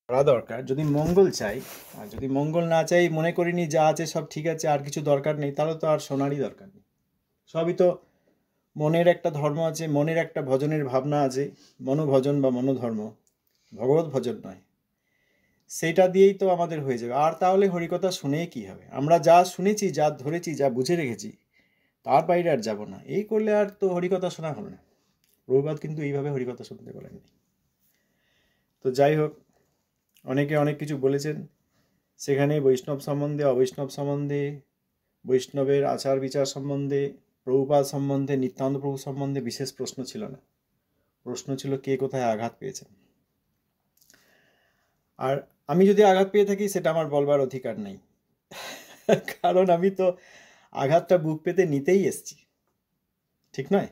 করা দরকার যদি মঙ্গল চাই। আর যদি মঙ্গল না চাই, মনে করিনি যা আছে সব ঠিক আছে, আর কিছু দরকার নেই, তাহলে তো আর শোনারই দরকার নেই। সবই তো মনের একটা ধর্ম আছে, মনের একটা ভজনের ভাবনা আছে, মনোভজন বা মনোধর্ম, ভগবত ভজন নয়, সেইটা দিয়েই তো আমাদের হয়ে যাবে। আর তাহলে হরিকথা শুনে কি হবে? আমরা যা শুনেছি, যা ধরেছি, যা বুঝে রেখেছি, তার বাইরে আর যাব না। এই করলে আর তো হরিকথা শোনা হলো না। প্রভুপাদ কিন্তু এইভাবে হরিকথা শুনতে বলেননি। তো যাই হোক, অনেকে অনেক কিছু বলেছেন, সেখানে বৈষ্ণব সম্বন্ধে, অবৈষ্ণব সম্বন্ধে, বৈষ্ণবের আচার বিচার সম্বন্ধে, প্রভুপাদ সম্বন্ধে, নিত্যানন্দ প্রভু সম্বন্ধে বিশেষ প্রশ্ন ছিল না। প্রশ্ন ছিল কে কোথায় আঘাত পেয়েছেন। আর আমি যদি আঘাত পেয়ে থাকি, সেটা আমার বলবার অধিকার নেই, কারণ আমি তো আঘাতটা বুক পেতে নিতেই এসছি, ঠিক নয়?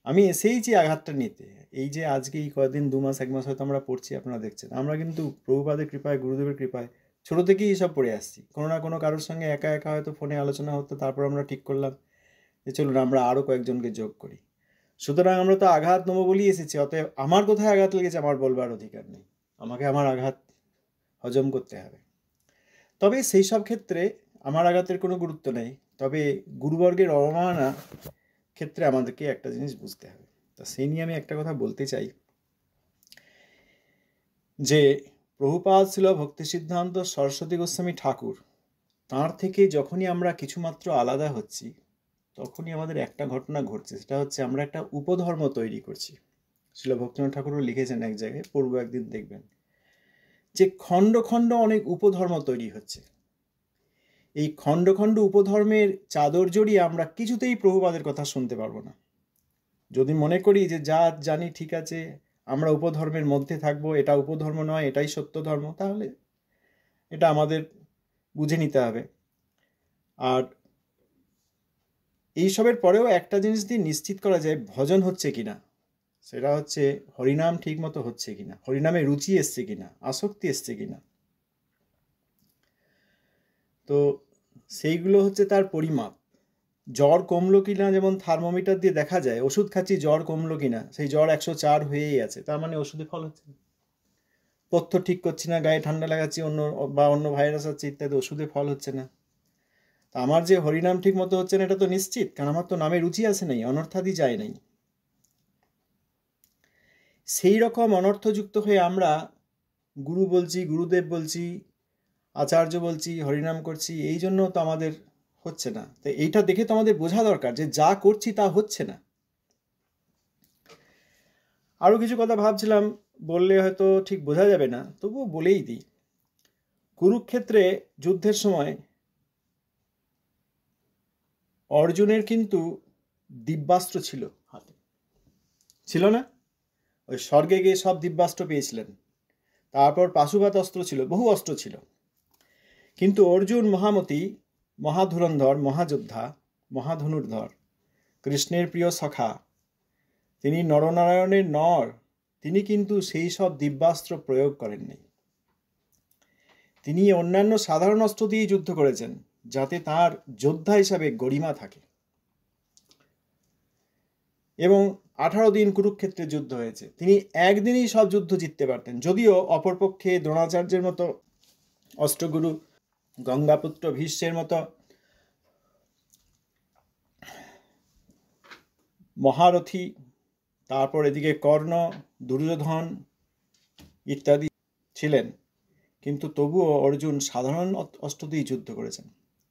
আমি এসেইছি আঘাতটা নিতে। এই যে আজকে এই কয়েকদিন, 2 মাস 1 মাস হয়তো আমরা পড়ছি, আপনারা দেখছেন, আমরা কিন্তু প্রভুপাদের কৃপায়, গুরুদেবের কৃপায় ছোটো থেকেই এসব পড়ে আসছি। কোনো না কোনো কারোর সঙ্গে একা একা হয়তো ফোনে আলোচনা হতো, তারপর আমরা ঠিক করলাম যে চলুন আমরা আরও কয়েকজনকে যোগ করি। সুতরাং আমরা তো আঘাত নেবো বলেই এসেছি। অতএব আমার কোথায় আঘাত লেগেছে আমার বলবার অধিকার নেই, আমাকে আমার আঘাত হজম করতে হবে। তবে সেই সব ক্ষেত্রে আমার আঘাতের কোনো গুরুত্ব নেই, তবে গুরুবর্গের অবমাননা ক্ষেত্রে আমাদেরকে একটা জিনিস বুঝতে হবে। তা সেই নিয়ে আমি একটা কথা বলতে চাই, যে প্রভুপাদ ছিল ভক্তি সিদ্ধান্ত সরস্বতী গোস্বামী ঠাকুর, তাঁর থেকে যখনই আমরা কিছুমাত্র আলাদা হচ্ছি, তখনই আমাদের একটা ঘটনা ঘটছে, সেটা হচ্ছে আমরা একটা উপধর্ম তৈরি করছি। ছিল ভক্তিনাথ ঠাকুরও লিখেছেন এক জায়গায়, পড়বো একদিন, দেখবেন যে খণ্ড খণ্ড অনেক উপধর্ম তৈরি হচ্ছে। এই খণ্ড খণ্ড উপধর্মের চাদর জড়িয়ে আমরা কিছুতেই প্রভুপাদের কথা শুনতে পারবো না। যদি মনে করি যে যা জানি ঠিক আছে, আমরা উপধর্মের মধ্যে থাকবো, এটা উপধর্ম নয়, এটাই সত্য ধর্ম, তাহলে এটা আমাদের বুঝে নিতে হবে। আর এইসবের পরেও একটা জিনিস দিয়ে নিশ্চিত করা যায় ভজন হচ্ছে কিনা, সেটা হচ্ছে হরিনাম ঠিক মতো হচ্ছে কিনা, হরিনামে রুচি এসছে কিনা, আসক্তি এসছে কিনা। তো সেইগুলো হচ্ছে তার পরিমাপ। জ্বর কমলো কিনা, যেমন থার্মোমিটার দিয়ে দেখা যায়, ওষুধ খাচ্ছি জ্বর কমলো কিনা, সেই জ্বর 104 হয়েই আছে, তার মানে ওষুধে ফল হচ্ছে না। পথ্য ঠিক করছি না, গায়ে ঠান্ডা লাগাচ্ছি, অন্য ভাইরাস আছে ইত্যাদি, ওষুধে ফল হচ্ছে না। তা আমার যে হরিনাম ঠিক মতো হচ্ছে না, এটা তো নিশ্চিত, কারণ আমার তো নামে রুচি আসে নাই, অনর্থাদি যায় নাই। সেই রকম অনর্থযুক্ত হয়ে আমরা গুরু বলছি, গুরুদেব বলছি, আচার্য বলছি, হরিনাম করছি, এই জন্য তো আমাদের হচ্ছে না। তো এইটা দেখে তো আমাদের বোঝা দরকার যে যা করছি তা হচ্ছে না। আরও কিছু কথা ভাবছিলাম, বললে হয়তো ঠিক বোঝা যাবে না, তবুও বলেই দিই। কুরুক্ষেত্রে যুদ্ধের সময় অর্জুনের কিন্তু দিব্যাস্ত্র ছিল হাতে, ছিল না? ওই স্বর্গে গিয়ে সব দিব্যাস্ত্র পেয়েছিলেন। তারপর পাশুপাত অস্ত্র ছিল, বহু অস্ত্র ছিল। কিন্তু অর্জুন মহামতি, মহাধুরন্ধর, মহাযোদ্ধা, মহাধনুর্ধর, কৃষ্ণের প্রিয় সখা, তিনি নরনারায়ণের নর, তিনি কিন্তু সেই সব দিব্যাস্ত্র প্রয়োগ করেননি। তিনি অন্যান্য সাধারণ অস্ত্র দিয়েই যুদ্ধ করেছেন, যাতে তার যোদ্ধা হিসাবে গরিমা থাকে। এবং 18 দিন কুরুক্ষেত্রে যুদ্ধ হয়েছে, তিনি একদিনেই সব যুদ্ধ জিততে পারতেন। যদিও অপরপক্ষে দ্রোণাচার্যের মতো অষ্টগুরু, গঙ্গাপুত্র ভীষ্মের মতো মহারথী, তারপর এদিকে কর্ণ, দুর্যোধন ইত্যাদি ছিলেন, কিন্তু তবুও অর্জুন সাধারণ অস্ত্র দিয়েই যুদ্ধ করেছেন।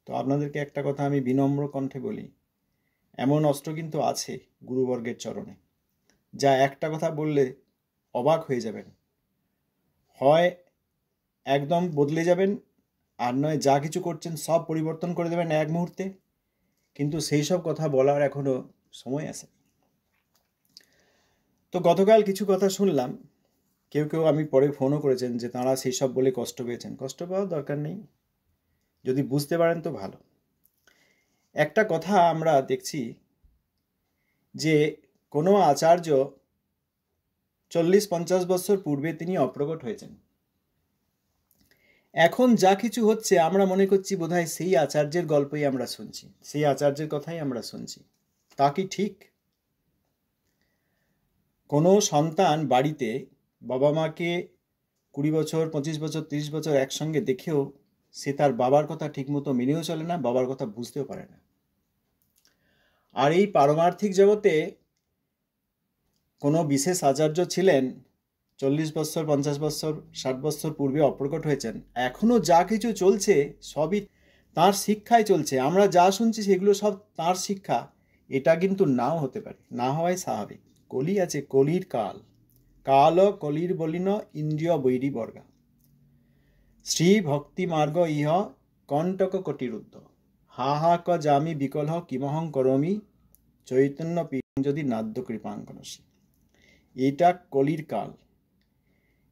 তো আপনাদেরকে একটা কথা আমি বিনম্র কণ্ঠে বলি, এমন অস্ত্র কিন্তু আছে গুরুবর্গের চরণে, যা একটা কথা বললে অবাক হয়ে যাবেন, হয় একদম বদলে যাবেন, আর নয় যা কিছু করছেন সব পরিবর্তন করে দেবেন এক মুহূর্তে। কিন্তু সেই সব কথা বলার এখনো সময় আছে। তো গতকাল কিছু কথা শুনলাম, কেউ কেউ আমি পরে ফোনও করেছেন যে তাঁরা সেই সব বলে কষ্ট পেয়েছেন। কষ্ট পাওয়ার দরকার নেই, যদি বুঝতে পারেন তো ভালো। একটা কথা আমরা দেখছি যে কোনো আচার্য 40-50 বছর পূর্বে তিনি অপ্রকট হয়েছেন। এখন যা কিছু হচ্ছে আমরা মনে করছি বোধহয় সেই আচার্যের গল্পই আমরা শুনছি, সেই আচার্যের কথাই আমরা শুনছি। তা কি ঠিক? কোনো সন্তান বাড়িতে বাবা মাকে 20 বছর 25 বছর 30 বছর একসঙ্গে দেখেও সে তার বাবার কথা ঠিকমতো মেনেও চলে না, বাবার কথা বুঝতেও পারে না। আর এই পারমার্থিক জগতে কোনো বিশেষ আচার্য ছিলেন 40 বছর 50 বছর 60 বছর পূর্বে অপ্রকট হয়েছেন, এখনো যা কিছু চলছে সবই তাঁর শিক্ষায় চলছে। আমরা যা শুনছি সেগুলো সব তাঁর শিক্ষা। এটা কিন্তু নাও হতে পারে, না হওয়াই স্বাভাবিক। কলি আছে, কলির কাল, কাল কলির বলিন ইন্দ্রিয় বৈরী বর্গা, শ্রী ভক্তি মার্গ ইহ কণ্টক কোটিরুদ্ধ, হা হা ক জামি বিকলহ কিমহং করমি, চৈতন্য পীঠং যদি নাদ্য কৃপাঙ্কনসী। এটা কলির কাল।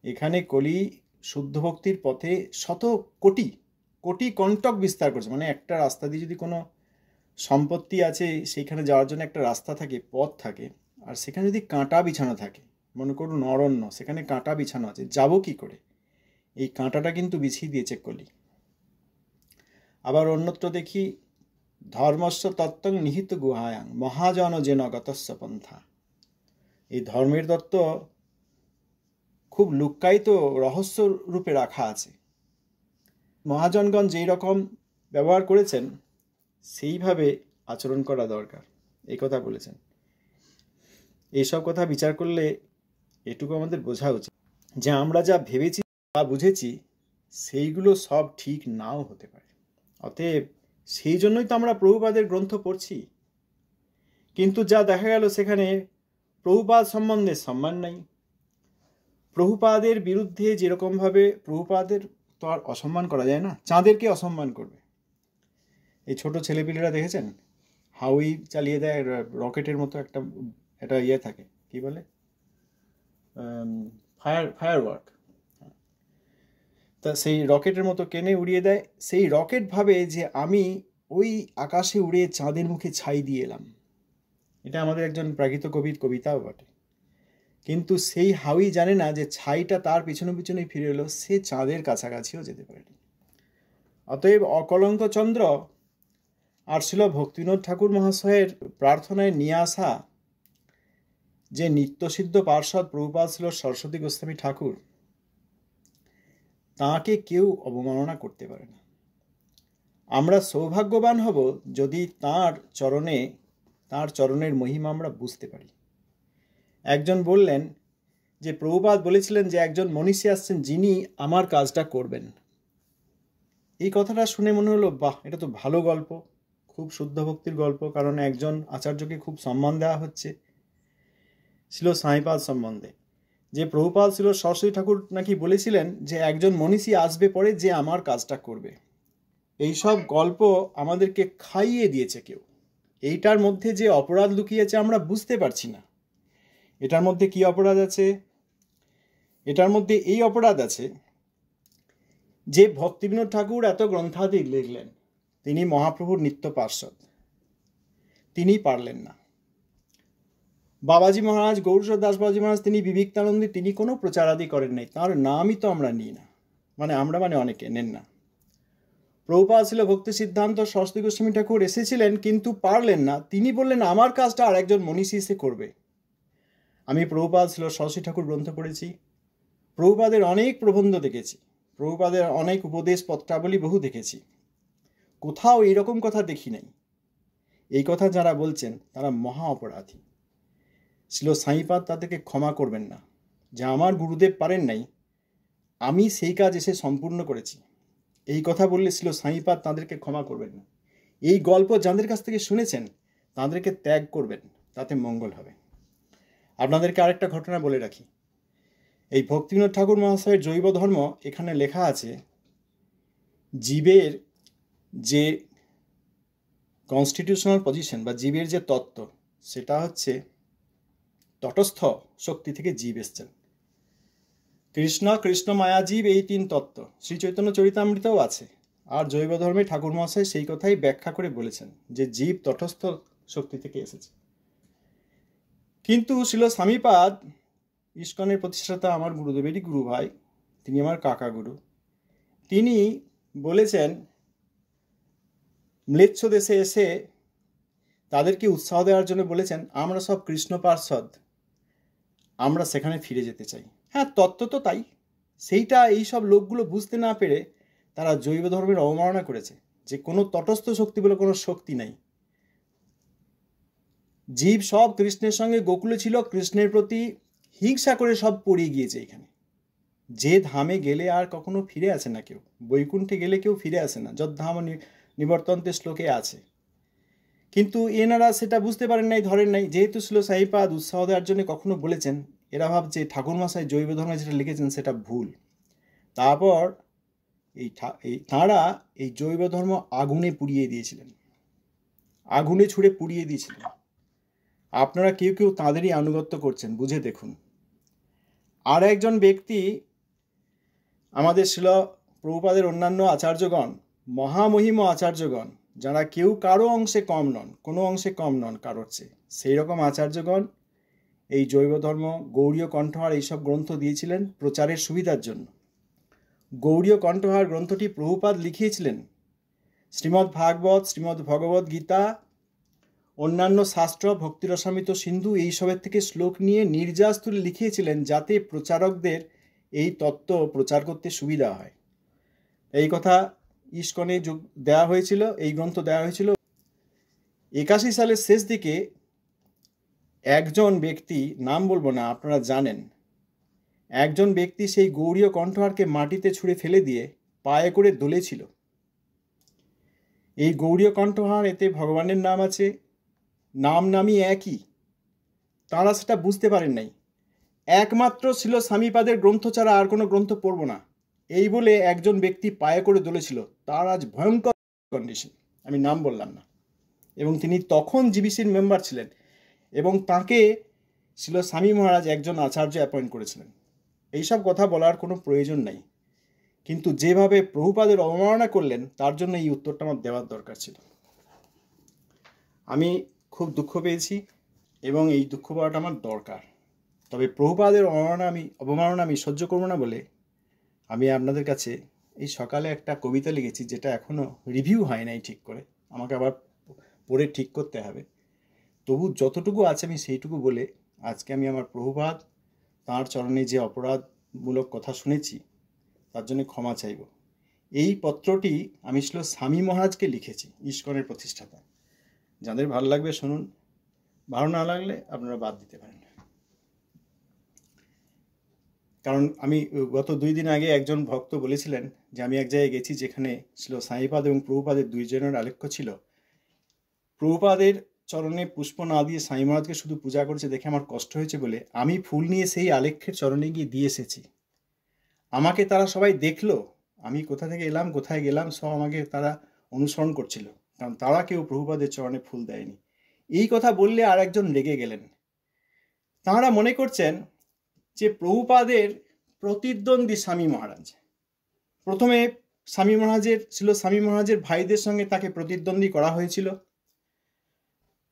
এখানে কলি শুদ্ধ ভক্তির পথে শত কোটি কোটি কণ্টক বিস্তার করছে। মানে একটা রাস্তা দিয়ে যদি কোনো সম্পত্তি আছে, সেইখানে যাওয়ার জন্য একটা রাস্তা থাকে, পথ থাকে, আর সেখানে যদি কাঁটা বিছানো থাকে, মনে করুন অরণ্য, সেখানে কাঁটা বিছানো আছে, যাব কি করে? এই কাঁটাটা কিন্তু বিছিয়ে দিয়েছে কলি। আবার অন্যত্র দেখি, ধর্মস্য তত্ত্বং নিহিত গুহায়াং মহাজন যেন গতস্য পন্থা। এই ধর্মের তত্ত্ব খুব লুক্কায়িত রহস্য রূপে রাখা আছে। মহাজনগণ যেই রকম ব্যবহার করেছেন সেইভাবে আচরণ করা দরকার, এই কথা বলেছেন। এইসব কথা বিচার করলে এটুকু আমাদের বোঝা উচিত যে আমরা যা ভেবেছি বা বুঝেছি সেইগুলো সব ঠিক নাও হতে পারে। অতএব সেই জন্যই তো আমরা প্রভুপাদের গ্রন্থ পড়ছি। কিন্তু যা দেখা গেল সেখানে প্রভুপাদ সম্বন্ধে সম্মান নাই। প্রভুপাদের বিরুদ্ধে যেরকমভাবে, প্রভুপাদের তো আর অসম্মান করা যায় না, চাঁদেরকে অসম্মান করবে। এই ছোট ছেলেপিলেরা দেখেছেন, হাউই চালিয়ে দেয়, রকেটের মতো একটা ইয়ে থাকে, কি বলে, ফায়ারওয়ার্ক, তা সেই রকেটের মতো কেনে উড়িয়ে দেয়। সেই রকেট ভাবে যে আমি ওই আকাশে উড়ে চাঁদের মুখে ছাই দিয়ে এলাম। এটা আমাদের একজন প্রাকৃত কবির কবিতাও বটে। কিন্তু সেই হাউই জানে না যে ছাইটা তার পিছনে পিছনেই ফিরে এলো, সে চাঁদের কাছাকাছিও যেতে পারেনি। অতএব অকলঙ্ক চন্দ্র আর ছিল ভক্তিবিনোদ ঠাকুর মহাশয়ের প্রার্থনায় নিয়ে আসা যে নিত্যসিদ্ধ পার্ষদ প্রভুপাদ ছিল সরস্বতী গোস্বামী ঠাকুর, তাঁকে কেউ অবমাননা করতে পারে না। আমরা সৌভাগ্যবান হব যদি তাঁর চরণের মহিমা আমরা বুঝতে পারি। একজন বললেন যে প্রভুপাদ বলেছিলেন যে একজন মনীষী আসছেন যিনি আমার কাজটা করবেন। এই কথাটা শুনে মনে হলো, বাহ, এটা তো ভালো গল্প, খুব শুদ্ধ ভক্তির গল্প। কারণ একজন আচার্যকে খুব সম্মান দেওয়া হচ্ছে। ছিল সাঁইপাদ সম্বন্ধে যে প্রভুপাদ ছিল সরস্বতী ঠাকুর নাকি বলেছিলেন যে একজন মনীষী আসবে পরে যে আমার কাজটা করবে। এইসব গল্প আমাদেরকে খাইয়ে দিয়েছে কেউ। এইটার মধ্যে যে অপরাধ লুকিয়েছে আমরা বুঝতে পারছি না। এটার মধ্যে কি অপরাধ আছে? এটার মধ্যে এই অপরাধ আছে যে ভক্তিবিনোদ ঠাকুর এত গ্রন্থাদি লিখলেন, তিনি মহাপ্রভুর নিত্য পার্ষদ, তিনি পারলেন না। বাবাজি মহারাজ, গৌরচর দাস বাবাজি মহারাজ, তিনি বিবেকানন্দী, তিনি কোনো প্রচারাদি করেন নাই, তাঁর নামই তো আমরা নিই না। আমরা অনেকে নেন না। প্রভুপাদ ছিল ভক্তি সিদ্ধান্ত সরস্বতী গোস্বামী ঠাকুর এসেছিলেন কিন্তু পারলেন না। তিনি বললেন আমার কাজটা আর একজন মনীষী এসে করবে। আমি প্রভুপাদ ছিল সরস্বতী ঠাকুর গ্রন্থ পড়েছি, প্রভুপাদের অনেক প্রবন্ধ দেখেছি, প্রভুপাদের অনেক উপদেশ পত্রাবলী বহু দেখেছি, কোথাও এইরকম কথা দেখি নাই। এই কথা যারা বলছেন তারা মহা অপরাধী। ছিল সাঁইপাদ তাদেরকে ক্ষমা করবেন না যে আমার গুরুদেব পারেন নাই, আমি সেই কাজ এসে সম্পূর্ণ করেছি। এই কথা বললে ছিল সাঁইপাদ তাদেরকে ক্ষমা করবেন না। এই গল্প যাদের কাছ থেকে শুনেছেন তাদেরকে ত্যাগ করবেন, তাতে মঙ্গল হবে। আপনাদেরকে আরেকটা ঘটনা বলে রাখি। এই ভক্তিবিনোদ ঠাকুর মহাশয়ের জৈব ধর্ম এখানে লেখা আছে, জীবের যে কনস্টিটিউশনাল পজিশন বা জীবের যে তত্ত্ব, সেটা হচ্ছে তটস্থ শক্তি থেকে জীব এসছেন। কৃষ্ণ, কৃষ্ণ মায়া, জীব, এই তিন তত্ত্ব শ্রী চৈতন্য চরিতামৃতেও আছে। আর জৈব ধর্মে ঠাকুর মহাশয় সেই কথাই ব্যাখ্যা করে বলেছেন যে জীব তটস্থ শক্তি থেকে এসেছে। কিন্তু ছিল স্বামীপাদ, ইস্কনের প্রতিষ্ঠাতা, আমার গুরুদেবেরই গুরু ভাই, তিনি আমার কাকা গুরু, তিনি বলেছেন ম্লেচ্ছ দেশে এসে তাদেরকে উৎসাহ দেওয়ার জন্য বলেছেন আমরা সব কৃষ্ণ পার্ষদ, আমরা সেখানে ফিরে যেতে চাই। হ্যাঁ, তত্ত্ব তো তাই, সেইটা এইসব লোকগুলো বুঝতে না পেরে তারা জৈব ধর্মের অবমাননা করেছে, যে কোনো তটস্থ শক্তি বলে কোনো শক্তি নাই। জীব সব কৃষ্ণের সঙ্গে গোকুলে ছিল, কৃষ্ণের প্রতি হিংসা করে সব পড়িয়ে গিয়েছে এখানে। যে ধামে গেলে আর কখনো ফিরে আসে না কেউ, বৈকুণ্ঠে গেলে কেউ ফিরে আসে না, যদ্ধাম নিবর্তন্তে শ্লোকে আছে। কিন্তু এনারা সেটা বুঝতে পারেন নাই, ধরেন নাই। যেহেতু ছিল সাইপাদ উৎসাহ দেওয়ার জন্য কখনো বলেছেন, এরা ভাবছে ঠাকুরমশাই জৈব ধর্মে যেটা লিখেছেন সেটা ভুল। তারপর তাঁরা এই জৈব ধর্ম আগুনে পুড়িয়ে দিয়েছিলেন, আগুনে ছুঁড়ে পুড়িয়ে দিয়েছিলেন। আপনারা কেউ কেউ তাঁদেরই আনুগত্য করছেন, বুঝে দেখুন। আর একজন ব্যক্তি, আমাদের ছিল প্রভুপাদের অন্যান্য আচার্যগণ, মহামহিম আচার্যগণ, যারা কেউ কারো অংশে কম নন, কোনো অংশে কম নন কারোর চেয়ে, সেই রকম আচার্যগণ এই জৈব ধর্ম, গৌড়ীয় কণ্ঠহার এইসব গ্রন্থ দিয়েছিলেন প্রচারের সুবিধার জন্য। গৌড়ীয় কণ্ঠহার গ্রন্থটি প্রভুপাদ লিখিয়েছিলেন। শ্রীমদ্ ভাগবত, শ্রীমদ্ ভগবদ্ গীতা, অন্যান্য শাস্ত্র, ভক্তিরসামৃত সিন্ধু এইসবের থেকে শ্লোক নিয়ে নির্যাস তুলে লিখিয়েছিলেন, যাতে প্রচারকদের এই তত্ত্ব প্রচার করতে সুবিধা হয়। এই কথা ইস্কনে দেওয়া হয়েছিল, এই গ্রন্থ দেওয়া হয়েছিল। 81 সালের শেষ দিকে একজন ব্যক্তি, নাম বলবো না, আপনারা জানেন, একজন ব্যক্তি সেই গৌড়ীয় কণ্ঠহারকে মাটিতে ছুঁড়ে ফেলে দিয়ে পায়ে করে দোলেছিল। এই গৌড়ীয় কণ্ঠহার, এতে ভগবানের নাম আছে, নামই একই। তাঁরা সেটা বুঝতে পারেন নাই। একমাত্র ছিল স্বামীপাদের গ্রন্থ ছাড়া আর কোনো গ্রন্থ পড়ব না, এই বলে একজন ব্যক্তি পায়ে করে দোলেছিল। তার আজ ভয়ঙ্কর কন্ডিশন, আমি নাম বললাম না। এবং তিনি তখন জিবিসির মেম্বার ছিলেন, এবং তাকে ছিল স্বামী মহারাজ একজন আচার্য অ্যাপয়েন্ট করেছিলেন। এইসব কথা বলার কোনো প্রয়োজন নাই, কিন্তু যেভাবে প্রভুপাদের অবমাননা করলেন তার জন্য এই উত্তরটা আমার দেওয়ার দরকার ছিল। আমি খুব দুঃখ পেয়েছি, এবং এই দুঃখ পাওয়াটা আমার দরকার। তবে প্রভুপাদের অবমাননা আমি সহ্য করবো না বলে আমি আপনাদের কাছে এই সকালে একটা কবিতা লিখেছি, যেটা এখনও রিভিউ হয় নাই ঠিক করে, আমাকে আবার পড়ে ঠিক করতে হবে। তবু যতটুকু আছে আমি সেইটুকু বলে আজকে আমি আমার প্রভুপাদ, তাঁর চরণে যে অপরাধমূলক কথা শুনেছি তার জন্য ক্ষমা চাইব। এই পত্রটি আমি ছিল স্বামী মহারাজকে লিখেছি, ইস্কনের প্রতিষ্ঠাতা। যাদের ভালো লাগবে শুনুন, ভালো না লাগলে আপনারা বাদ দিতে পারেন। কারণ আমি গত 2 দিন আগে একজন ভক্ত বলেছিলেন যে আমি এক জায়গায় গেছি যেখানে ছিল সাইপাদ এবং প্রভুপাদের দুইজনের আলেখ্য ছিল। প্রভুপাদের চরণে পুষ্প না দিয়ে স্বামী মহারাজকে শুধু পূজা করেছে দেখে আমার কষ্ট হয়েছে বলে আমি ফুল নিয়ে সেই আলেখ্যের চরণে গিয়ে দিয়ে এসেছি। আমাকে তারা সবাই দেখলো, আমি কোথা থেকে এলাম, কোথায় গেলাম, সব আমাকে তারা অনুসরণ করছিল, কারণ তারা কেউ প্রভুপাদের চরণে ফুল দেয়নি। এই কথা বললে আর একজন রেগে গেলেন। তাঁরা মনে করছেন যে প্রভুপাদের প্রতিদ্বন্দ্বী স্বামী মহারাজ। প্রথমে স্বামী মহারাজের ভাইদের সঙ্গে তাকে প্রতিদ্বন্দ্বী করা হয়েছিল।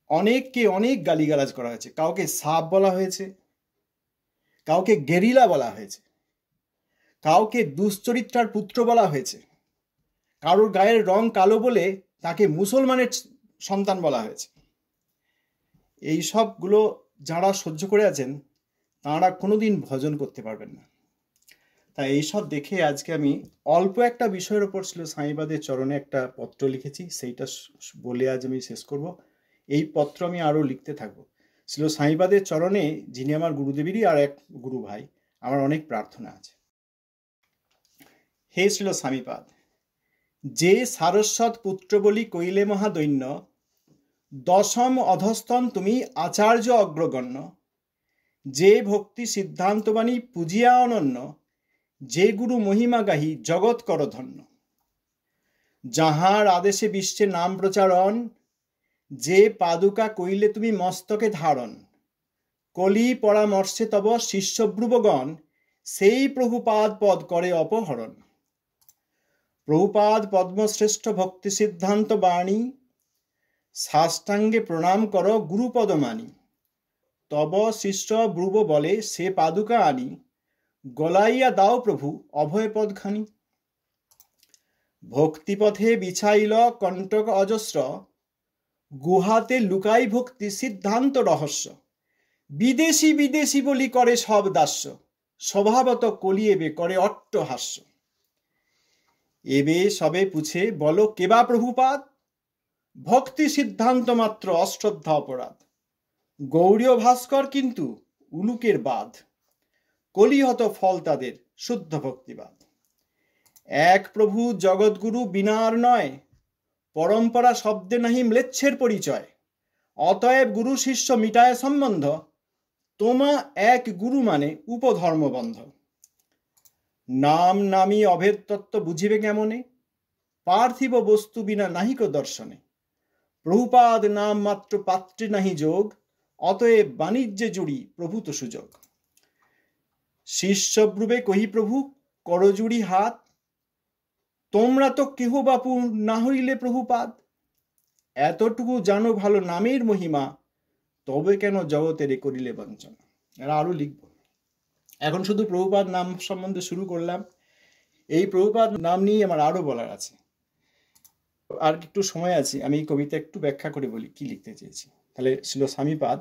অনেককে অনেক গালিগালাজ করা হয়েছে, কাউকে সাপ বলা হয়েছে, কাউকে গেরিলা বলা হয়েছে, কাউকে দুশ্চরিত্রার পুত্র বলা হয়েছে, কারোর গায়ের রং কালো বলে তাকে মুসলমানের সন্তান বলা হয়েছে। এই সবগুলো যারা সহ্য করে আছেন তাঁরা কোনোদিন ভজন করতে পারবেন না। তাই এইসব দেখে আজকে আমি অল্প একটা বিষয়ের ওপর ছিল সাইবাদের চরণে একটা পত্র লিখেছি, সেইটা বলে আজ আমি শেষ করব। এই পত্র আমি আরও লিখতে থাকবো। ছিল সাইবাদের চরণে, যিনি আমার গুরুদেবেরই আর এক গুরু ভাই, আমার অনেক প্রার্থনা আছে। হে ছিল স্বামীপাদ, যে সারস্বত পুত্র বলি কইলে মহাদৈন্য, দশম অধস্তন তুমি আচার্য অগ্রগণ্য, যে ভক্তি সিদ্ধান্তবাণী পূজিয়া অনন্য, যে গুরু মহিমা গাহি জগৎ কর ধন্য, যাহার আদেশে বিশ্বে নাম প্রচারণ, যে পাদুকা কইলে তুমি মস্তকে ধারণ, কলি পরামর্শে তব শিষ্যব্রুবগণ, সেই প্রভুপাদ পদ করে অপহরণ। প্রভুপাদ পদ্মশ্রেষ্ঠ ভক্তি সিদ্ধান্ত বাণী, সাষ্টাঙ্গে প্রণাম কর গুরুপদ মানি, তব শিষ্য ব্রুব বলে সে পাদুকা আনি, গলাইয়া দাও প্রভু অভয় পদখানি। ভক্তিপথে বিছাইল কণ্টক অজস্র, গুহাতে লুকাই ভক্তি সিদ্ধান্ত রহস্য, বিদেশি বিদেশি বলি করে সব দাস্য, স্বভাবত কলি এবে করে অট্টহাস্য। এবে সবে পুছে বলো কেবা প্রভুপাদ, ভক্তি সিদ্ধান্ত মাত্র অশ্রদ্ধা অপরাধ। গৌড়ীয় ভাস্কর কিন্তু উলুকের বাদ, কলিহত ফল তাদের শুদ্ধ ভক্তিবাদ। এক প্রভু জগৎগুরু বিনার নয়, পরম্পরা শব্দে নাহি ম্লেচ্ছের পরিচয়। অতএব গুরু শিষ্য মিটায় সম্বন্ধ, তোমা এক গুরু মানে উপধর্মবন্ধ। নাম নামী অভেদ তত্ত্ব বুঝিবে কেমনে, পার্থিব বস্তু বিনা নাহিক দর্শনে। প্রভুপাদ নাম মাত্র পাত্রে নাহি যোগ, অতএব বাণিজ্যে জুড়ি প্রভূত সুযোগ। শিষ্যব্রুবে কহি প্রভু করজুড়ি হাত, তোমরা তো কেহ বাপু না হইলে প্রভুপাদ। এতটুকু জানো ভালো নামের মহিমা, তবে কেন জগতের করিলে বঞ্চনা। এরা আরো লিখব। এখন শুধু প্রভুপাদ নাম সম্বন্ধে শুরু করলাম। এই প্রভুপাদ নাম নিয়ে আমার আরো বলার আছে। আর একটু সময় আছে, আমি এই কবিতা একটু ব্যাখ্যা করে বলি কি লিখতে চেয়েছি। তাহলে ছিল স্বামীপাদ,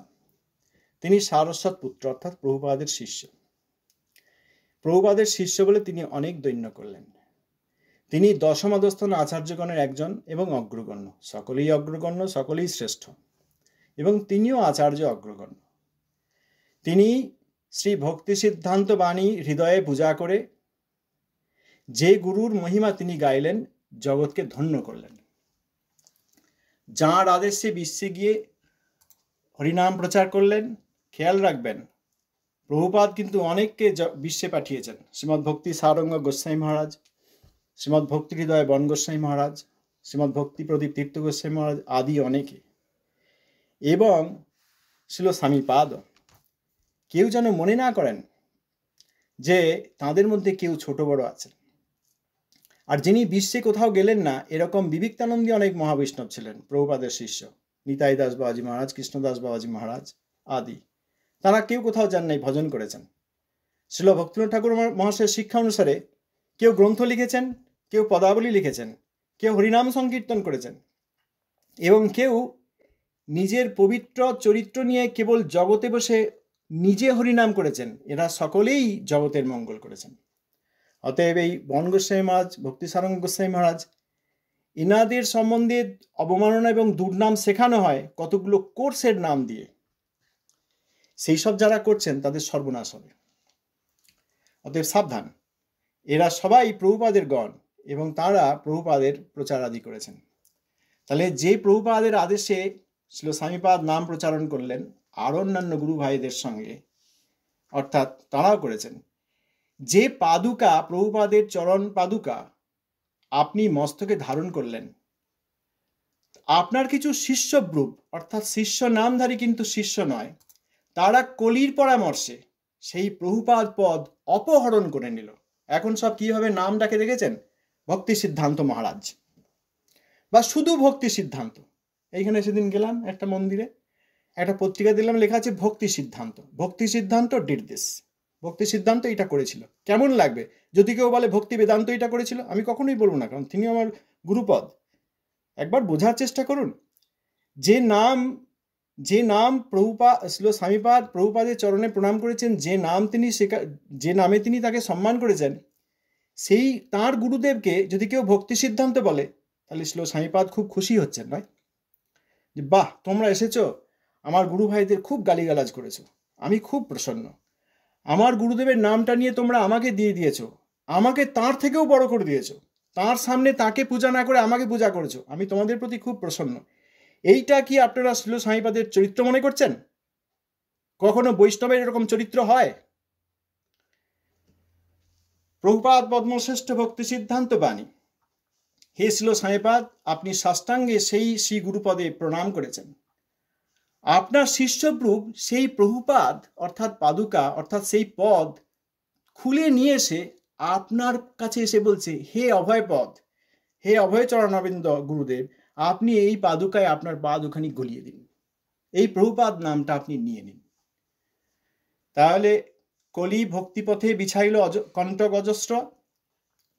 তিনি সারস্বত পুত্র অর্থাৎ প্রভুপাদের শিষ্য। প্রভুপাদের শিষ্য বলে তিনি অনেক দৈন্য করলেন। তিনি দশমাদস্থান আচার্যগণের একজন এবং অগ্রগণ্য, সকলেই অগ্রগণ্য, সকলেই শ্রেষ্ঠ, এবং তিনিও আচার্য অগ্রগণ্য। তিনি শ্রী ভক্তি সিদ্ধান্ত বাণী হৃদয়ে পূজা করে যে গুরুর মহিমা তিনি গাইলেন, জগৎকে ধন্য করলেন। যাঁর আদেশে বিশ্বে গিয়ে হরিনাম প্রচার করলেন। খেয়াল রাখবেন, প্রভুপাদ কিন্তু অনেককে বিশ্বে পাঠিয়েছেন। শ্রীমৎ ভক্তি সারঙ্গ গোস্বামী মহারাজ, শ্রীমৎ ভক্তি হৃদয় বন গোস্বামী মহারাজ, শ্রীমৎ ভক্তি প্রদীপ তীর্থ গোস্বামী মহারাজ আদি অনেকে, এবং ছিল স্বামীপাদ। কেউ যেন মনে না করেন যে তাদের মধ্যে কেউ ছোট বড় আছেন। আর যিনি বিশ্বে কোথাও গেলেন না, এরকম বিবিক্তানন্দী অনেক মহাবৈষ্ণব ছিলেন প্রভুপাদের শিষ্য, নিতাই দাস বাবাজি মহারাজ, কৃষ্ণদাস বাবাজি মহারাজ আদি। তারা কেউ কোথাও যান নাই, ভজন করেছেন। শ্রীল ভক্তিনাথ ঠাকুর মহাশয়ের শিক্ষা অনুসারে কেউ গ্রন্থ লিখেছেন, কেউ পদাবলী লিখেছেন, কেউ হরিনাম সংকীর্তন করেছেন, এবং কেউ নিজের পবিত্র চরিত্র নিয়ে কেবল জগতে বসে নিজে হরিনাম করেছেন। এরা সকলেই জগতের মঙ্গল করেছেন। অতএব এই বন গোস্বামী মহারাজ, ভক্তি সারঙ্গ গোস্বামী মহারাজ, ইনাদের সম্বন্ধে অবমাননা এবং দুর্নাম শেখানো হয় কতগুলো কোর্সের নাম দিয়ে। সেই সব যারা করছেন তাদের সর্বনাশ হবে। অতএব সাবধান, এরা সবাই প্রভুপাদের গণ এবং তারা প্রভুপাদের প্রচার আদি করেছেন। তাহলে যে প্রভুপাদের আদেশে ছিল স্বামীপাদ নাম প্রচারণ করলেন আর অন্যান্য গুরু ভাইদের সঙ্গে, অর্থাৎ তারাও করেছেন। যে পাদুকা, প্রভুপাদের চরণ পাদুকা আপনি মস্তকে ধারণ করলেন, আপনার কিছু শিষ্যব্রুব অর্থাৎ শিষ্য নামধারী কিন্তু শিষ্য নয়, তারা কলির পরামর্শে সেই প্রভুপাদ পদ অপহরণ করে নিল। এখন সব কিভাবে নাম ডাকে দেখেছেন? ভক্তি সিদ্ধান্ত মহারাজ বা শুধু ভক্তি সিদ্ধান্ত। এইখানে সেদিন গেলাম একটা মন্দিরে, একটা পত্রিকা দিলাম, লেখা আছে ভক্তি সিদ্ধান্ত। ভক্তি সিদ্ধান্ত ডিড দিস, ভক্তি সিদ্ধান্ত এটা করেছিল। কেমন লাগবে যদি কেউ বলে ভক্তি বেদান্ত এটা করেছিল? আমি কখনোই বলবো না, কারণ তিনি আমার গুরুপদ। একবার বোঝার চেষ্টা করুন, যে নাম স্বামীপাদ প্রভুপাদের চরণে প্রণাম করেছেন, যে নামে তিনি তাকে সম্মান করেছেন, সেই তাঁর গুরুদেবকে যদি কেউ ভক্তি সিদ্ধান্ত বলে, তাহলে স্বামীপাদ খুব খুশি হচ্ছেন, নয়? যে বাহ, তোমরা এসেছো, আমার গুরু ভাইদের খুব গালিগালাজ করেছো, আমি খুব প্রসন্ন। আমার গুরুদেবের নামটা নিয়ে তোমরা আমাকে দিয়ে দিয়েছো, আমাকে তার থেকেও বড় করে দিয়েছো, তার সামনে তাকে পূজা না করে আমাকে পূজা করেছো, আমি তোমাদের প্রতি খুব প্রসন্ন। এইটা কি আপনারা স্বামীপাদের চরিত্র মনে করছেন? কখনো বৈষ্ণবের এরকম চরিত্র হয়? প্রভুপাদ পদ্মশ্রেষ্ঠ ভক্তি সিদ্ধান্ত বাণী, হে স্বামীপাদ, আপনি সাষ্টাঙ্গে সেই শ্রী গুরুপদে প্রণাম করেছেন। আপনার শিষ্যব্রুব সেই প্রভুপাদ অর্থাৎ পাদুকা অর্থাৎ সেই পদ খুলে নিয়ে এসে আপনার কাছে এসে বলছে, হে অভয়পদ, হে অভয় চরণাবিন্দ গুরুদেব, আপনি এই পাদুকায় আপনার পা দুখানি গলিয়ে দিন, এই প্রভুপাদ নামটা আপনি নিয়ে নিন। তাহলে কলি ভক্তিপথে বিছাইল কণ্টক অজস্র,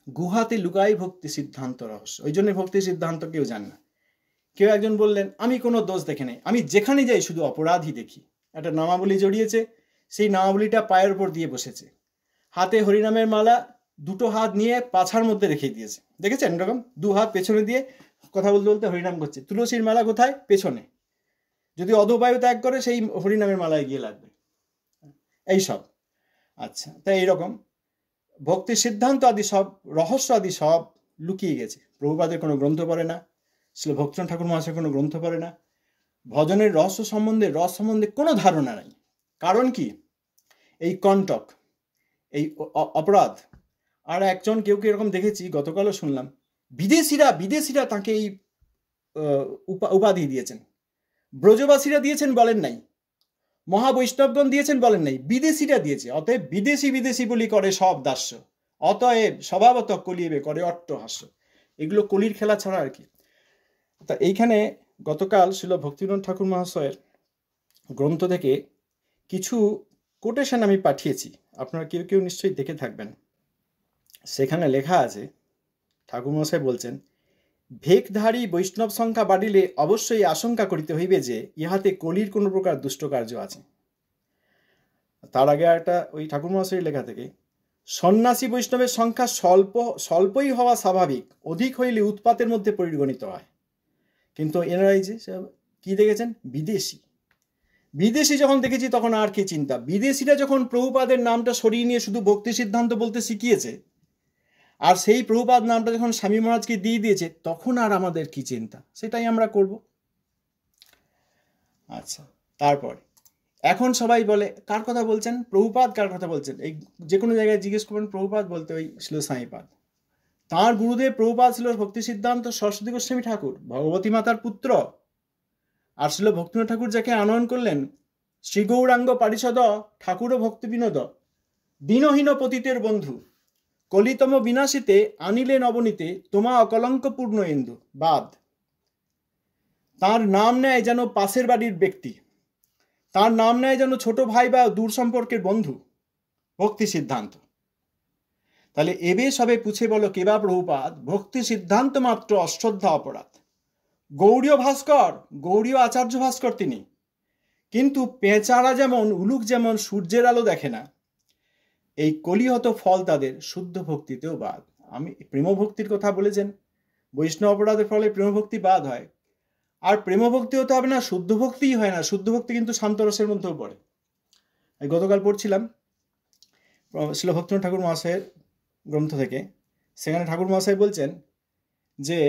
গুহাতে লুকাই ভক্তি সিদ্ধান্ত রহস্য। ওই জন্য ভক্তি সিদ্ধান্ত কেউ জানে না। কেউ একজন বললেন, আমি কোনো দোষ দেখে নেই, আমি যেখানে যাই শুধু অপরাধই দেখি। একটা নামাবলী জড়িয়েছে, সেই নামাবলীটা পায়ের উপর দিয়ে বসেছে। হাতে হরিনামের মালা, দুটো হাত নিয়ে পাছার মধ্যে রেখে দিয়েছে, দেখেছেন এরকম দু হাত পেছনে দিয়ে কথা বলতে বলতে হরিনাম করছে। তুলসীর মালা কোথায়? পেছনে। যদি অধবায়ু ত্যাগ করে সেই হরিনামের মালায় গিয়ে লাগবে, এইসব। আচ্ছা, তাই এইরকম ভক্তির সিদ্ধান্ত আদি সব, রহস্য আদি সব লুকিয়ে গেছে। প্রভুপাদের কোনো গ্রন্থ পড়ে না, শ্রী ভক্তিনাথ ঠাকুর মহাশয়ের কোনো গ্রন্থ পড়ে না, ভজনের রহস্য সম্বন্ধে, রস সম্বন্ধে কোনো ধারণা নাই। কারণ কি? এই কণ্টক, এই অপরাধ। আর একজন কেউ এরকম দেখেছি, গতকালও শুনলাম, বিদেশিরা তাকে এই উপাধি দিয়েছেন। ব্রজবাসীরা দিয়েছেন বলেন নাই, মহাবৈষ্ণবগণ দিয়েছেন বলেন নাই, বিদেশিরা দিয়েছে। অতএব বিদেশি বলি করে সব দাস্য, অতএব স্বভাবত কলিবে করে অট্টহাস্য। এগুলো কলির খেলা ছাড়া আর কি। তা এইখানে গতকাল শ্রীল ভক্তিনাথ ঠাকুর মহাশয়ের গ্রন্থ থেকে কিছু কোটেশন আমি পাঠিয়েছি, আপনারা কেউ কেউ নিশ্চয়ই দেখে থাকবেন। সেখানে লেখা আছে, ঠাকুর মহাশয় বলছেন, ভেকধারী বৈষ্ণব সংখ্যা বাড়িলে অবশ্যই আশঙ্কা করিতে হইবে যে ইহাতে কলির কোনো প্রকার দুষ্ট কার্য আছে। তার আগে একটা ওই ঠাকুর মহাশয়ের লেখা থেকে, সন্ন্যাসী বৈষ্ণবের সংখ্যা স্বল্পই হওয়া স্বাভাবিক, অধিক হইলে উৎপাতের মধ্যে পরিগণিত হয়। কিন্তু এনারাই যে কি দেখেছেন, বিদেশি যখন দেখেছি তখন আর কি চিন্তা। বিদেশিরা যখন প্রভুপাদের নামটা সরিয়ে নিয়ে শুধু ভক্তি সিদ্ধান্ত বলতে শিখিয়েছে, আর সেই প্রভুপাদ নামটা যখন স্বামী মহারাজকে দিয়ে দিয়েছে, তখন আর আমাদের কি চিন্তা, সেটাই আমরা করব। আচ্ছা, তারপর এখন সবাই বলে কার কথা বলছেন? প্রভুপাদ কার কথা বলছেন? এই যে কোনো জায়গায় জিজ্ঞেস করবেন প্রভুপাদ বলতে ওই ছিল সাঁইপাদ। তাঁর গুরুদেব প্রভুপাদ ছিল ভক্তি সিদ্ধান্ত সরস্বতী গোস্বামী ঠাকুর, ভগবতী মাতার পুত্র। আর ছিল ভক্তিনাথ ঠাকুর যাকে আনয়ন করলেন, শ্রী গৌরাঙ্গ পারিষদ ঠাকুর ভক্তি বিনোদ, দীনহীন পতিতের বন্ধু, কলিতম বিনাশিতে আনিলে নবনীতে তোমা অকলঙ্কপূর্ণ ইন্দু। বাদ। তার নাম নেয় যেন পাশের বাড়ির ব্যক্তি, তার নাম নেয় যেন ছোট ভাই বা দূর সম্পর্কের বন্ধু, ভক্তি সিদ্ধান্ত। তাহলে এবে সবে পুছে বলো কেবা প্রভুপাদ, ভক্তি সিদ্ধান্ত মাত্র অশ্রদ্ধা অপরাধ। গৌড়ীয় ভাস্কর, গৌড়ীয় আচার্য ভাস্কর তিনি, কিন্তু পেঁচারা যেমন, উলুক যেমন সূর্যের আলো দেখে না, এই কলিহত ফল তাদের শুদ্ধ ভক্তিতেও বাদ। আমি প্রেমভক্তির কথা বলেছেন, বৈষ্ণব অপরাধের ফলে প্রেমভক্তি বাদ হয়। আর প্রেমভক্তি হতে হবে না, শুদ্ধ ভক্তিই হয় না। শুদ্ধ ভক্তি কিন্তু শান্তরসের মধ্যেও পড়ে। গতকাল পড়ছিলাম শ্রীল ভক্তিনাথ ঠাকুর মহাশয়ের গ্রন্থ থেকে, সেখানে ঠাকুর মহাশয় বলছেন যে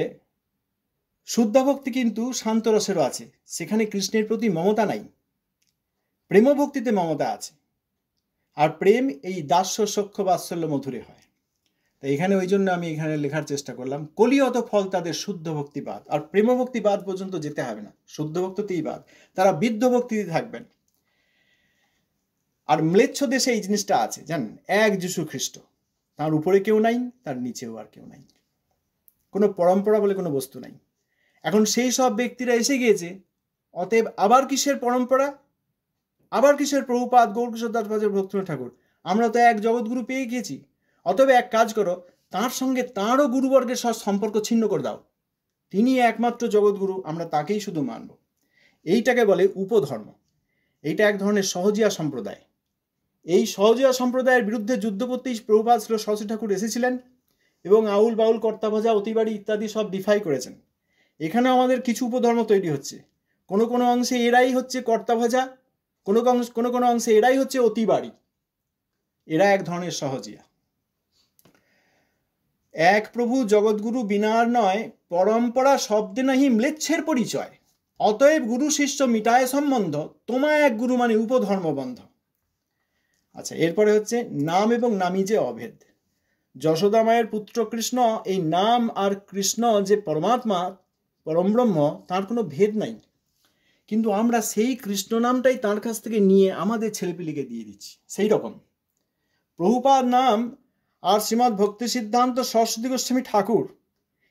শুদ্ধ ভক্তি কিন্তু শান্তরসেরও আছে, সেখানে কৃষ্ণের প্রতি মমতা নাই, প্রেমভক্তিতে মমতা আছে। আর প্রেম এই দাস্য সখ্য বাৎসল্য মধুরে হয়। তো এখানে ওই জন্য আমি এখানে লেখার চেষ্টা করলাম, কলিহত ফল তাদের শুদ্ধ ভক্তিবাদ। আর প্রেমভক্তিবাদ পর্যন্ত যেতে হবে না, শুদ্ধ ভক্তিতেই বাদ, তারা বিদ্ধ ভক্তিতে থাকবেন। আর ম্লেচ্ছ দেশে এই জিনিসটা আছে জানেন, এক যিশু খ্রিস্ট, তার উপরে কেউ নাই, তার নিচেও আর কেউ নাই, কোনো পরম্পরা বলে কোনো বস্তু নাই। এখন সেই সব ব্যক্তিরা এসে গিয়েছে, অতএব আবার কিসের পরম্পরা, আবার কিসের প্রভুপাদ গৌরকিশোর দাস ভক্তিনাথ ঠাকুর? আমরা তো এক জগৎগুরু পেয়ে গিয়েছি। অতএব এক কাজ করো, তার সঙ্গে তাঁরও গুরুবর্গের সব সম্পর্ক ছিন্ন করে দাও, তিনি একমাত্র জগৎগুরু, আমরা তাকেই শুধু মানব। এইটাকে বলে উপধর্ম। এইটা এক ধরনের সহজিয়া সম্প্রদায়। এই সহজিয়া সম্প্রদায়ের বিরুদ্ধে যুদ্ধ করতেই প্রভুপাদ শ্রী সরস্বতী ঠাকুর এসেছিলেন এবং আউল বাউল কর্তাভজা অতিবাড়ি ইত্যাদি সব ডিফাই করেছেন। এখানে আমাদের কিছু উপধর্ম তৈরি হচ্ছে, কোনো কোনো অংশে এরাই হচ্ছে কর্তাভজা, কোনো কোনো অংশে এরাই হচ্ছে অতিবাড়ি, এরা এক ধরনের সহজিয়া। এক প্রভু জগৎগুরু বিনার নয়, পরম্পরা শব্দে নাহি ম্লেচ্ছের পরিচয়, অতএব গুরু শিষ্য মিটায় সম্বন্ধ, তোমা এক গুরু মানে উপধর্মবন্ধ। আচ্ছা, এরপরে হচ্ছে নাম এবং নামই যে অভেদ। যশোদা মায়ের পুত্র কৃষ্ণ, এই নাম আর কৃষ্ণ যে পরমাত্মা পরমব্রহ্ম, তার কোনো ভেদ নাই। কিন্তু আমরা সেই কৃষ্ণ নামটাই তার কাছ থেকে নিয়ে আমাদের ছেলেপিলিকে দিয়ে দিচ্ছি। সেই রকম প্রভুপাদ নাম আর শ্রীমৎ ভক্তি সিদ্ধান্ত সরস্বতী গোস্বামী ঠাকুর,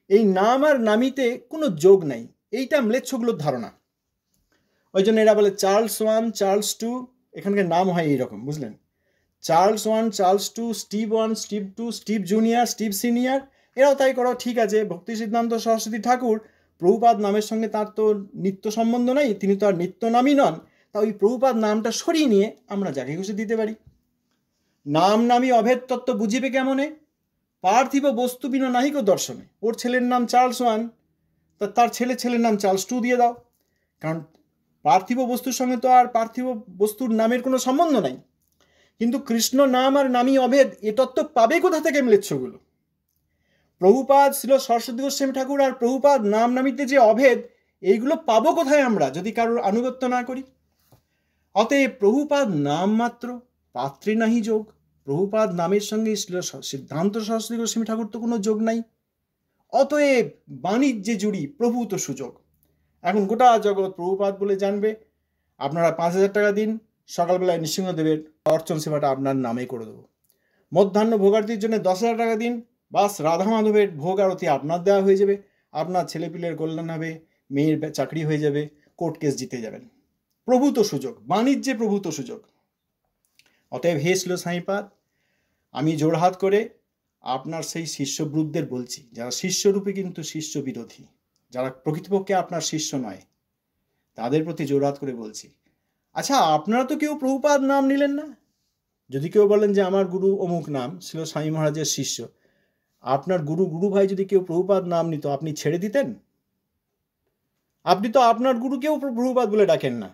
এই নাম আর নামিতে কোনো যোগ নাই। এইটা ম্লেচ্ছগুলোর ধারণা। ওই জন্য এরা বলে চার্লস ওয়ান, চার্লস টু, এখানকার নাম হয় এইরকম, বুঝলেন? Charles one, Charles two, Steve one, Steve two, Steve junior, Steve senior, এরাও তাই করো, ঠিক আছে। ভক্তি সিদ্ধান্ত সরস্বতী ঠাকুর, প্রভুপাদ নামের সঙ্গে তার তো নিত্য সম্বন্ধ নাই, তিনি তো আর নিত্য নামই নন। তা ওই প্রভুপাদ নামটা সরিয়ে নিয়ে আমরা যাকে খুশি দিতে পারি। নাম নামী অভেদ তত্ত্ব বুঝিবে কেমনে? পার্থিব বস্তু বিনা নাহিক দর্শনে। ওর ছেলের নাম চার্লস ওয়ান, তার ছেলের নাম চার্লস টু দিয়ে দাও, কারণ পার্থিব বস্তুর সঙ্গে তো আর পার্থিব বস্তুর নামের কোনো সম্বন্ধ নাই। কিন্তু কৃষ্ণ নাম আর নামী অভেদ এ তত্ত্ব পাবে কোথা থেকে ম্লেচ্ছগুলো? প্রভুপাদ ছিল সরস্বতী গোস্বামী ঠাকুর আর প্রভুপাদ নাম নামিতে যে অভেদ, এইগুলো পাবো কোথায় আমরা যদি কারোর আনুগত্য না করি? অতএব প্রভুপাদ নাম মাত্র, পাত্রে নাহি যোগ। প্রভুপাদ নামের সঙ্গে সিদ্ধান্ত সরস্বতী গোস্বামী ঠাকুর তো কোনো যোগ নাই। অতএব বাণিজ্যে জুড়ি প্রভূত সুযোগ। এখন গোটা জগৎ প্রভুপাদ বলে জানবে। আপনারা 5,000 টাকা দিন, সকালবেলায় নৃসিংহদেবের অর্চন সেবাটা আপনার নামে করে দেবো। মধ্যাহ্ন ভোগার্তির জন্য 10,000 টাকা দিন, বাস রাধা মাধবের ভোগ আরতি আপনার দেওয়া হয়ে যাবে। আপনার ছেলেপিলের কল্যাণ হবে, মেয়ের চাকরি হয়ে যাবে, কোর্ট কেস জিতে যাবেন। প্রভূত সুযোগ, বাণিজ্যে প্রভূত সুযোগ। অতএব হে শ্রী সাঁইপাদ, আমি জোড়হাত করে আপনার সেই শিষ্যব্রুতদের বলছি, যারা শিষ্যরূপে কিন্তু শিষ্য বিরোধী, যারা প্রকৃতপক্ষে আপনার শিষ্য নয়, তাদের প্রতি জোড়হাত করে বলছি, আচ্ছা আপনারা তো কেউ প্রভুপাদ নাম নিলেন না। যদি কেউ বলেন যে আমার গুরু অমুক নাম, ছিল স্বামী মহারাজের শিষ্য, আপনার গুরু ভাই যদি কেউ প্রভুপাদ নাম নিত, আপনি ছেড়ে দিতেন? আপনি তো আপনার গুরুকেও প্রভুপাদ বলে ডাকেন না।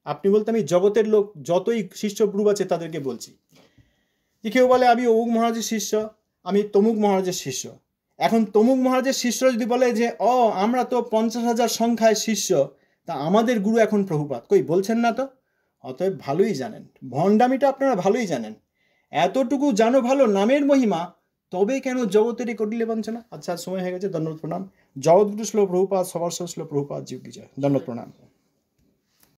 আপনি বলতে আমি জগতের লোক যতই শিষ্য প্রভু আছে তাদেরকে বলছি। যে কেউ বলে আমি অমুক মহারাজের শিষ্য, আমি তমুক মহারাজের শিষ্য। এখন তমুক মহারাজের শিষ্যরা যদি বলে যে আমরা তো 50,000 সংখ্যায় শিষ্য, তা আমাদের গুরু এখন প্রভুপাদ, কই বলছেন না তো। অতএব ভালোই জানেন, ভণ্ডামিটা আপনারা ভালোই জানেন। এতটুকু জানো ভালো নামের মহিমা, তবে কেন জগতেরই কটিলে বঞ্চনা। আচ্ছা, সময় হয়ে গেছে, দণ্ডবত প্রণাম। জগৎগুরু শ্লো প্রভুপাদ, সবার শ্লো প্রভুপাদ, জীব কি জয়। দণ্ডবত প্রণাম।